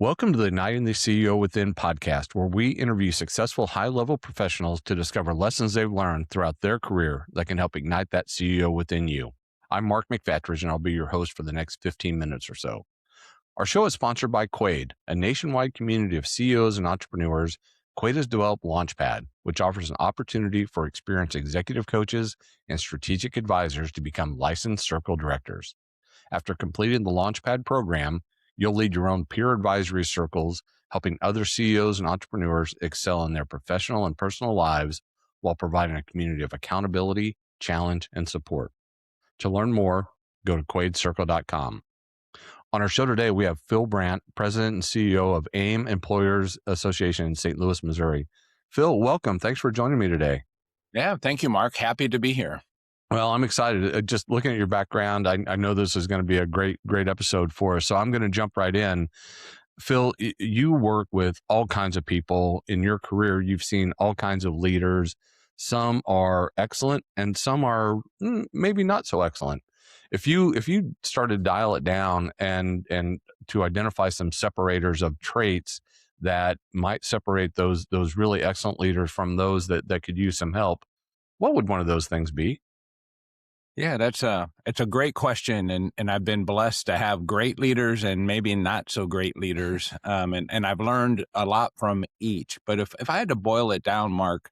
Welcome to the Igniting the CEO Within podcast, where we interview successful high-level professionals to discover lessons they've learned throughout their career that can help ignite that CEO within you. I'm Mark McFatridge, and I'll be your host for the next 15 minutes or so. Our show is sponsored by Quaid, a nationwide community of CEOs and entrepreneurs. Quaid has developed Launchpad, which offers an opportunity for experienced executive coaches and strategic advisors to become licensed circle directors. After completing the Launchpad program, you'll lead your own peer advisory circles, helping other CEOs and entrepreneurs excel in their professional and personal lives while providing a community of accountability, challenge, and support. To learn more, go to quaidcircle.com. On our show today, we have Phil Brandt, President and CEO of AAIM Employers Association in St. Louis, Missouri. Phil, welcome. Thanks for joining me today. Yeah, thank you, Mark. Happy to be here. Well, I'm excited. Just looking at your background, I know this is going to be a great episode for us. So I'm going to jump right in. Phil, you work with all kinds of people in your career. You've seen all kinds of leaders. Some are excellent and some are maybe not so excellent. If you started to dial it down and to identify some separators of traits that might separate those really excellent leaders from those that could use some help, what would one of those things be? Yeah, it's a great question, and I've been blessed to have great leaders and maybe not so great leaders, and I've learned a lot from each. But if I had to boil it down, Mark,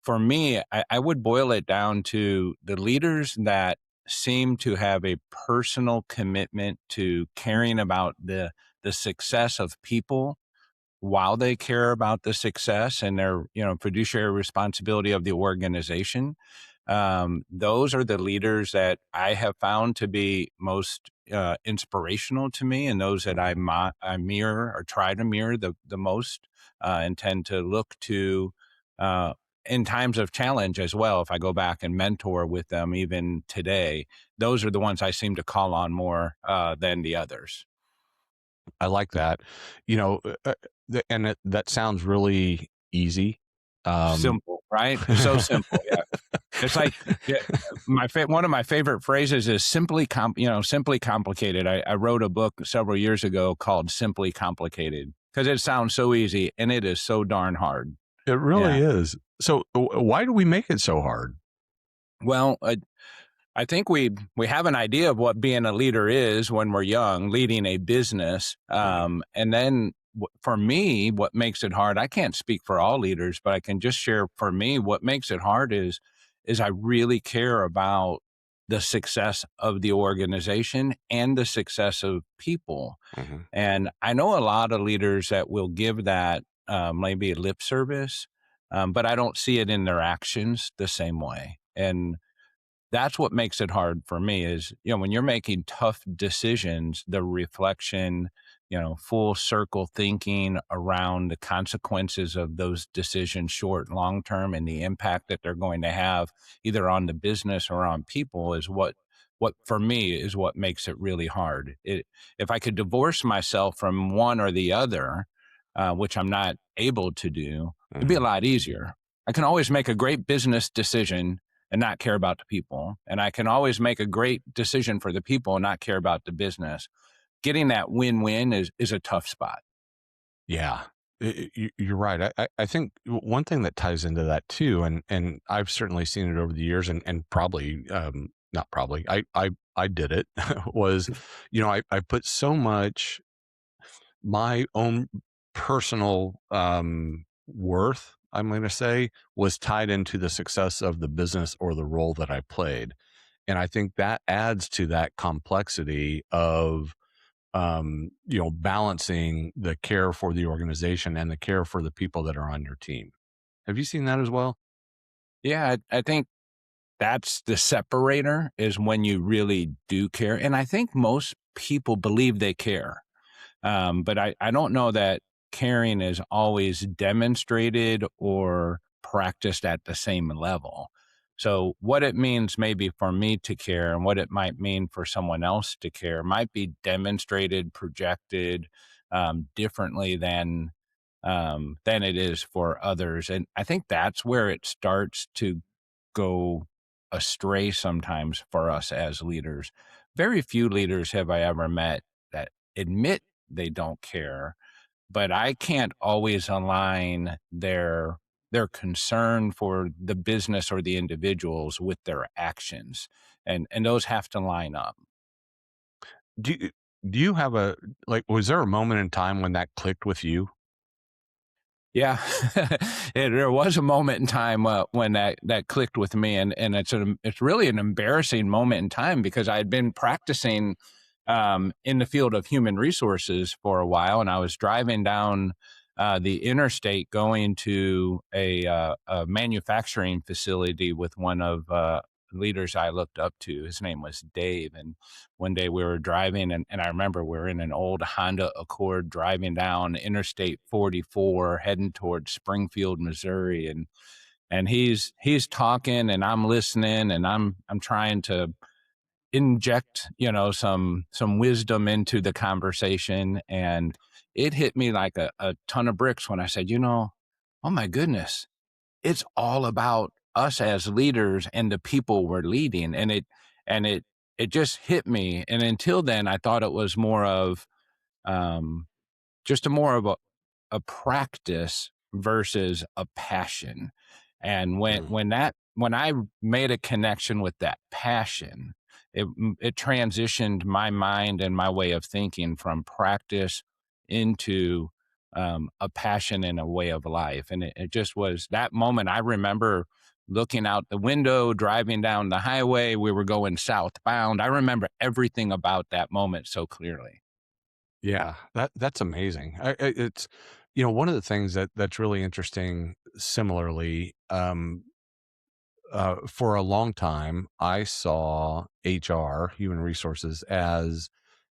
for me, I would boil it down to the leaders that seem to have a personal commitment to caring about the success of people while they care about the success and their fiduciary responsibility of the organization. Those are the leaders that I have found to be most inspirational to me, and those that I mirror or try to mirror the most, and tend to look to in times of challenge as well. If I go back and mentor with them even today, those are the ones I seem to call on more than the others. I like that. You know, that sounds really easy. Simple, right? So simple. Yeah. It's like, yeah, one of my favorite phrases is simply complicated. I wrote a book several years ago called Simply Complicated because it sounds so easy and it is so darn hard. It really Yeah. is. So why do we make it so hard? Well, I think we have an idea of what being a leader is when we're young, leading a business. And then for me, what makes it hard, I can't speak for all leaders, but I can just share for me, what makes it hard is I really care about the success of the organization and the success of people. Mhm. And I know a lot of leaders that will give that maybe lip service, but I don't see it in their actions the same way. And that's what makes it hard for me is, when you're making tough decisions, the reflection, full circle thinking around the consequences of those decisions, short and long term, and the impact that they're going to have either on the business or on people is what for me is what makes it really hard. If I could divorce myself from one or the other, which I'm not able to do, it'd be a Mhm. lot easier. I can always make a great business decision and not care about the people. And I can always make a great decision for the people and not care about the business. Getting that win-win is a tough spot. Yeah, you're right. I think one thing that ties into that too, and I've certainly seen it over the years, and probably not probably, I did it was, I put so much my own personal worth, I'm going to say, was tied into the success of the business or the role that I played. And I think that adds to that complexity of, balancing the care for the organization and the care for the people that are on your team. Have you seen that as well? Yeah, I think that's the separator is when you really do care. And I think most people believe they care. But I don't know that caring is always demonstrated or practiced at the same level. So what it means maybe for me to care and what it might mean for someone else to care might be demonstrated, projected differently than it is for others. And I think that's where it starts to go astray sometimes for us as leaders. Very few leaders have I ever met that admit they don't care. but I can't always align their concern for the business or the individuals with their actions, and those have to line up. Do you, do you have a like? Was there a moment in time when that clicked with you? Yeah, there was a moment in time when that clicked with me, and it's really an embarrassing moment in time because I had been practicing in the field of human resources for a while, and I was driving down the interstate going to a manufacturing facility with one of leaders I looked up to. His name was Dave, and one day we were driving, and I remember we were in an old Honda Accord driving down Interstate 44, heading towards Springfield, Missouri, and he's talking, and I'm listening, and I'm trying to inject, some wisdom into the conversation, and it hit me like a ton of bricks when I said, oh my goodness, it's all about us as leaders and the people we're leading, and it just hit me. And until then, I thought it was more of um, just a practice versus a passion. And Mm. when I made a connection with that passion, it transitioned my mind and my way of thinking from practice into a passion and a way of life. And it just was that moment. I remember looking out the window, driving down the highway. We were going southbound. I remember everything about that moment so clearly. Yeah, that's amazing. It's one of the things that's really interesting. Similarly, for a long time, I saw HR, human resources, as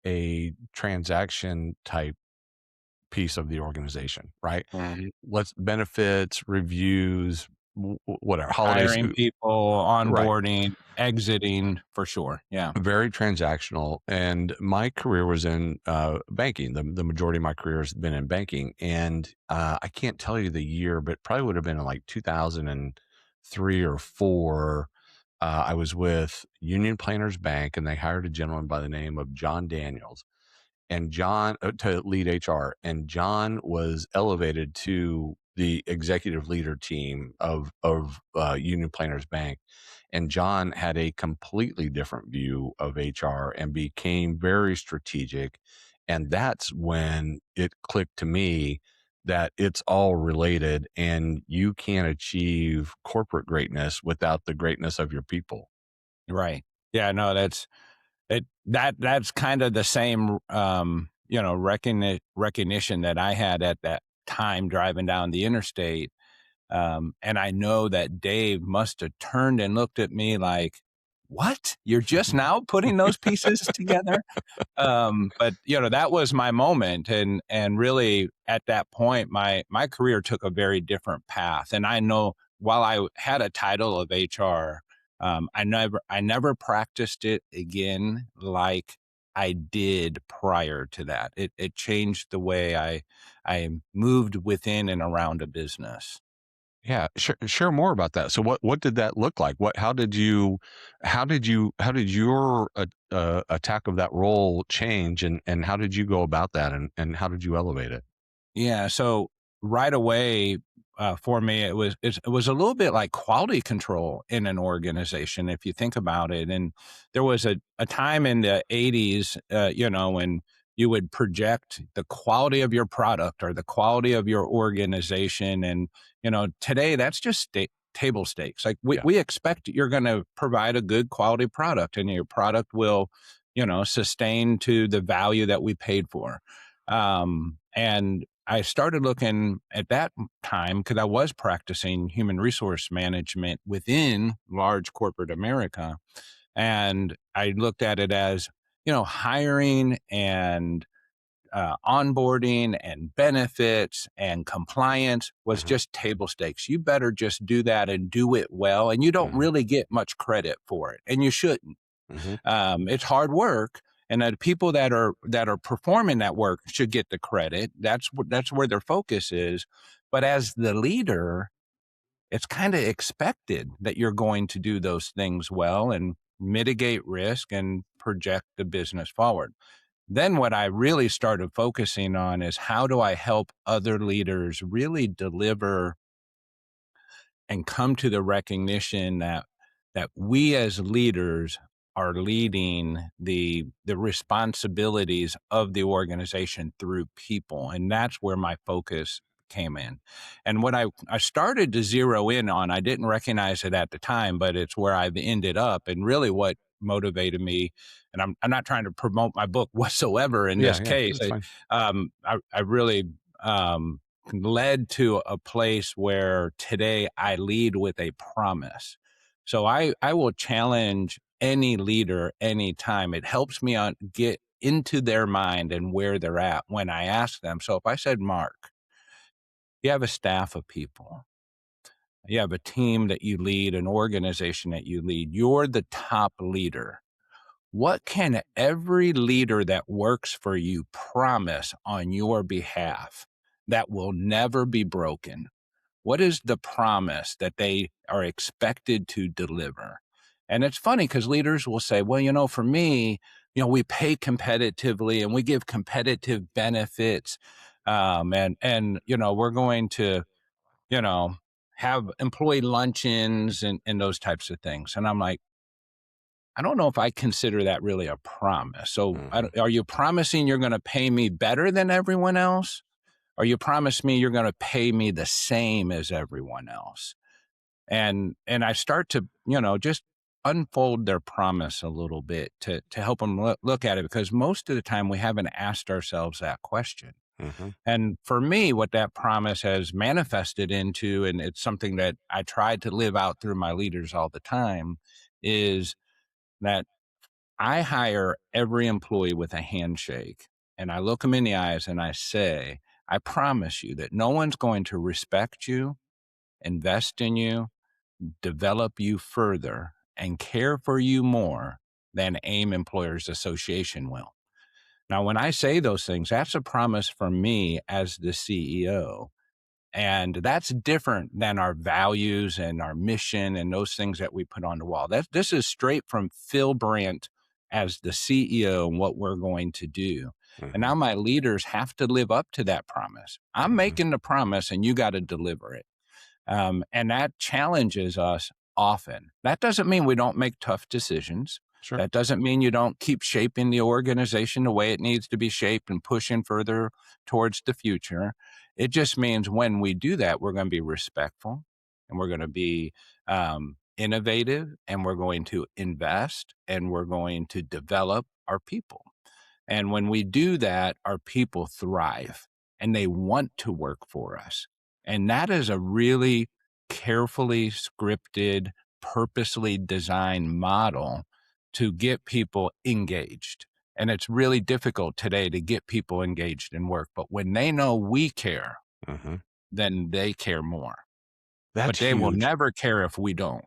a transaction type piece of the organization, right? Mhm. Let's benefits, reviews, whatever, holidays, Hiring people, right? onboarding, exiting, for sure. Yeah. Very transactional. And my career was in banking. The majority of my career has been in banking. And I can't tell you the year, but probably would have been in like 2003 or four. I was with Union Planners Bank, and they hired a gentleman by the name of John Daniels and John to lead HR, and John was elevated to the executive leader team of Union Planners Bank, and John had a completely different view of HR and became very strategic, and that's when it clicked to me that it's all related, and you can't achieve corporate greatness without the greatness of your people. Right. Yeah, no, that's kind of the same recognition that I had at that time driving down the interstate. And I know that Dave must have turned and looked at me like, "What? You're just now putting those pieces together?" But that was my moment, and really at that point my career took a very different path. And I know while I had a title of HR, I never practiced it again like I did prior to that. It changed the way I moved within and around a business. Yeah, share more about that. So what did that look like? How did your attack of that role change, and how did you go about that, and how did you elevate it? Yeah, so right away, for me, it was a little bit like quality control in an organization, if you think about it. And there was a time in the '80s, when you would project the quality of your product or the quality of your organization, and today that's just table stakes. Like we Yeah. we expect you're going to provide a good quality product, and your product will, sustain to the value that we paid for. And I started looking at that time because I was practicing human resource management within large corporate America. And I looked at it as, hiring and onboarding and benefits and compliance was Hmm. just table stakes. You better just do that and do it well. And you don't Hmm. really get much credit for it. And you shouldn't. Hmm. It's hard work, and the people that are performing that work should get the credit. That's where their focus is. But as the leader, it's kind of expected that you're going to do those things well and mitigate risk and project the business forward. Then what I really started focusing on is how do I help other leaders really deliver and come to the recognition that we as leaders are leading the responsibilities of the organization through people, and that's where my focus came in. And what I started to zero in on, I didn't recognize it at the time, but it's where I've ended up, and really what motivated me. And I'm not trying to promote my book whatsoever in Yeah, this yeah, case. that's fine. I really um, led to a place where today I lead with a promise. So I will challenge any leader anytime. It helps me get into their mind and where they're at when I ask them. So if I said, Mark, you have a staff of people, you have a team that you lead, an organization that you lead, you're the top leader. What can every leader that works for you promise on your behalf that will never be broken? What is the promise that they are expected to deliver? And it's funny because leaders will say, well, for me, we pay competitively and we give competitive benefits. And we're going to, you know, have employee luncheons and those types of things. And I'm like, I don't know if I consider that really a promise. So Mhm. are you promising you're going to pay me better than everyone else? Or you promise me you're going to pay me the same as everyone else? And I start to, just unfold their promise a little bit to help them look at it, because most of the time we haven't asked ourselves that question. Mhm. And for me, what that promise has manifested into, and it's something that I try to live out through my leaders all the time, is that I hire every employee with a handshake, and I look them in the eyes and I say, I promise you that no one's going to respect you, invest in you, develop you further, and care for you more than AIM Employers Association will. Now, when I say those things, that's a promise from me as the CEO. And that's different than our values and our mission and those things that we put on the wall. This is straight from Phil Brandt as the CEO and what we're going to do. And Mhm. now my leaders have to live up to that promise. I'm Mhm. making the promise and you got to deliver it. And that challenges us often. That doesn't mean we don't make tough decisions. Sure. That doesn't mean you don't keep shaping the organization the way it needs to be shaped and pushing further towards the future. It just means when we do that, we're going to be respectful and we're going to be innovative and we're going to invest and we're going to develop our people. And when we do that, our people thrive and they want to work for us. And that is a really carefully scripted, purposely designed model to get people engaged. And it's really difficult today to get people engaged in work. But when they know we care, Mhm. then they care more. But That's they will huge. never care if we don't.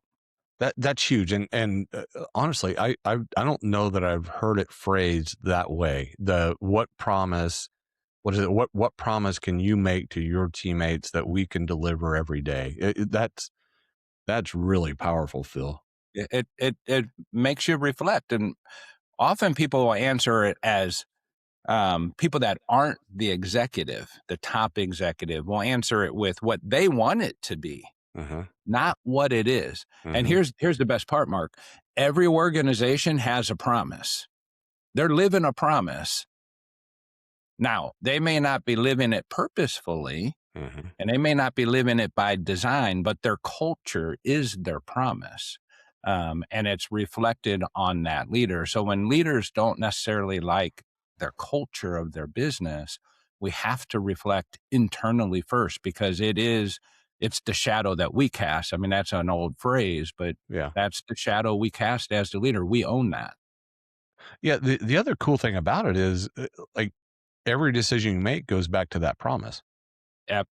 That's huge, and honestly, I don't know that I've heard it phrased that way. The what promise, what is it? What promise can you make to your teammates that we can deliver every day? That's really powerful, Phil. It makes you reflect. And often people will answer it as people that aren't the executive, the top executive, will answer it with what they want it to be, Mhm. not what it is. And Mhm. here's the best part, Mark. Every organization has a promise. They're living a promise. Now, they may not be living it purposefully, Mhm. and they may not be living it by design, but their culture is their promise. And it's reflected on that leader. So when leaders don't necessarily like their culture of their business, we have to reflect internally first, because it's the shadow that we cast. I mean, that's an old phrase, but Yeah. that's the shadow we cast as the leader. We own that. Yeah, the other cool thing about it is, like, every decision you make goes back to that promise.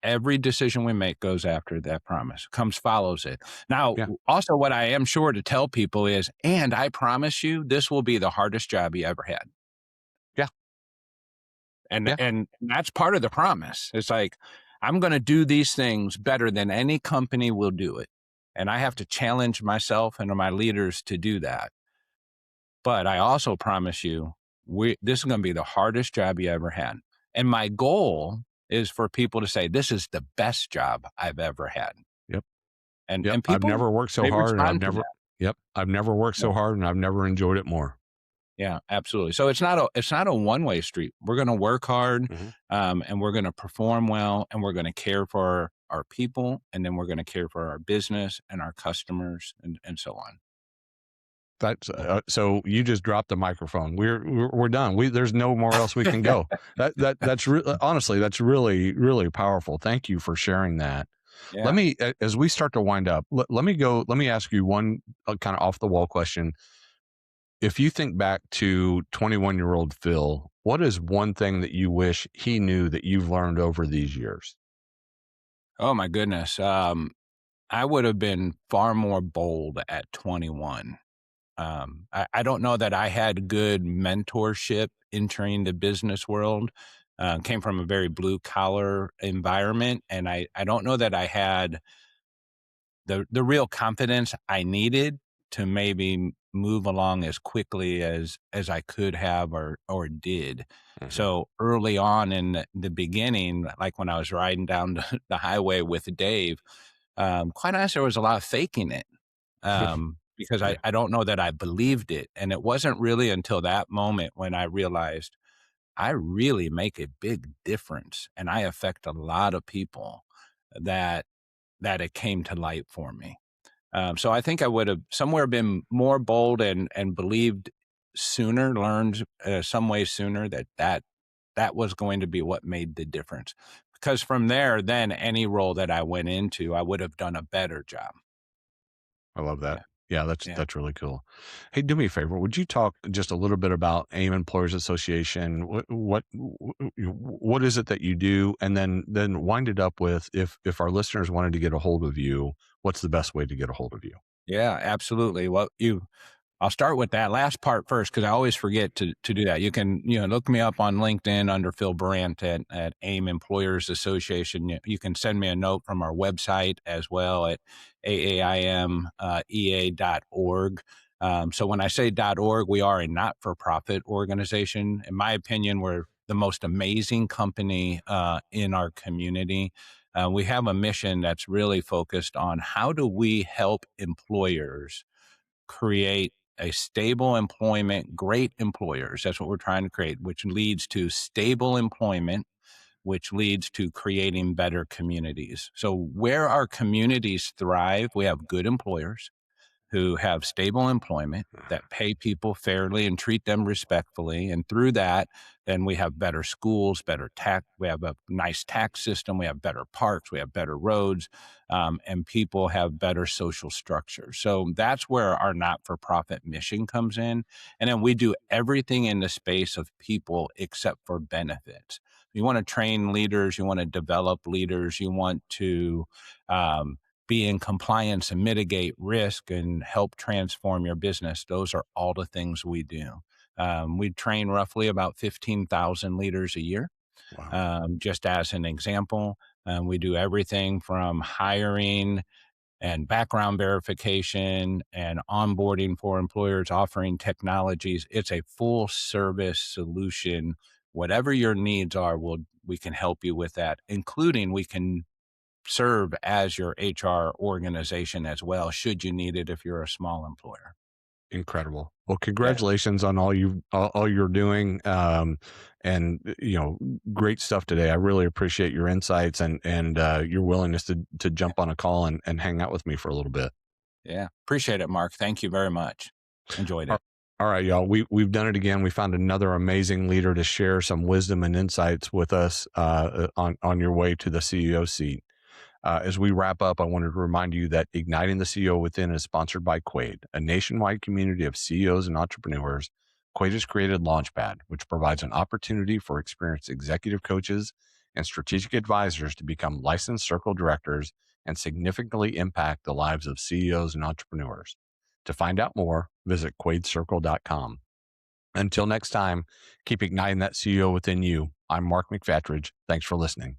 Every decision we make goes after that promise, follows it. Now, Yeah. also, what I am sure to tell people is, and I promise you, this will be the hardest job you ever had. Yeah. And Yeah. and that's part of the promise. It's like, I'm going to do these things better than any company will do it. And I have to challenge myself and my leaders to do that. But I also promise you this is going to be the hardest job you ever had. And my goal is for people to say, this is the best job I've ever had. Yep. And Yep. and I've people, never worked so they hard and respond to that. I've never worked Yeah. so hard and I've never enjoyed it more. Yeah, absolutely. So it's not a one-way street. We're going to work hard, Mhm. and we're going to perform well, and we're going to care for our people, and then we're going to care for our business and our customers, and so on. That's Yeah. so you just dropped the microphone. We're done. There's no more else we can go. Honestly, that's really powerful. Thank you for sharing that. Let Yeah. me as we start to wind up. Let me ask you one kind of off the wall question. If you think back to 21-year-old Phil, what is one thing that you wish he knew that you've learned over these years? Oh my goodness. I would have been far more bold at 21. I don't know that I had good mentorship entering the business world. Came from a very blue collar environment, and I don't know that I had the real confidence I needed to maybe move along as quickly as I could have or did. Mhm. So early on in the beginning, like when I was riding down the highway with Dave, quite honestly, there was a lot of faking it, because I, Yeah, I don't know that I believed it. And it wasn't really until that moment when I realized I really make a big difference and I affect a lot of people that that it came to light for me. So I think I would have somewhere been more bold and believed sooner, learned some way sooner that was going to be what made the difference. Because from there, then any role that I went into, I would have done a better job. I love that. Yeah, Yeah, yeah, that's really cool. Hey, do me a favor. Would you talk just a little bit about AIM Employers Association? What is it that you do, and then wind it up with if our listeners wanted to get a hold of you, what's the best way to get a hold of you? yeah, absolutely. Well, I'll start with that last part first because I always forget to do that. You can look me up on LinkedIn under Phil Brandt at AIM Employers Association. You can send me a note from our website as well at AAIM EA.org. So when I say .org, we are a not-for-profit organization. In my opinion, we're the most amazing company in our community. We have a mission that's really focused on how do we help employers create a stable employment, great employers. That's what we're trying to create, which leads to stable employment, which leads to creating better communities. So, where our communities thrive, we have good employers who have stable employment that pay people fairly and treat them respectfully. And through that, then we have better schools, better tax. We have a nice tax system. We have better parks. We have better roads, and people have better social structure. So that's where our not-for-profit mission comes in. And then we do everything in the space of people except for benefits. You want to train leaders. You want to develop leaders. You want to be in compliance and mitigate risk and help transform your business. Those are all the things we do. We train roughly about 15,000 leaders a year, Wow, just as an example. We do everything from hiring and background verification and onboarding for employers, offering technologies. It's a full service solution. Whatever your needs are, we can help you with that, including we can serve as your HR organization as well, should you need it if you're a small employer. incredible. Well, Yeah, congratulations on all you're doing, and great stuff today. I really appreciate your insights and your willingness to jump on a call and hang out with me for a little bit. yeah. Appreciate it, Mark. Thank you very much. Enjoyed All it. all right, y'all. We've done it again. We found another amazing leader to share some wisdom and insights with us on your way to the CEO seat. As we wrap up, I wanted to remind you that Igniting the CEO Within is sponsored by Quaid, a nationwide community of CEOs and entrepreneurs. Quaid has created Launchpad, which provides an opportunity for experienced executive coaches and strategic advisors to become licensed circle directors and significantly impact the lives of CEOs and entrepreneurs. To find out more, visit quaidcircle.com. Until next time, keep igniting that CEO within you. I'm Mark McFatridge. Thanks for listening.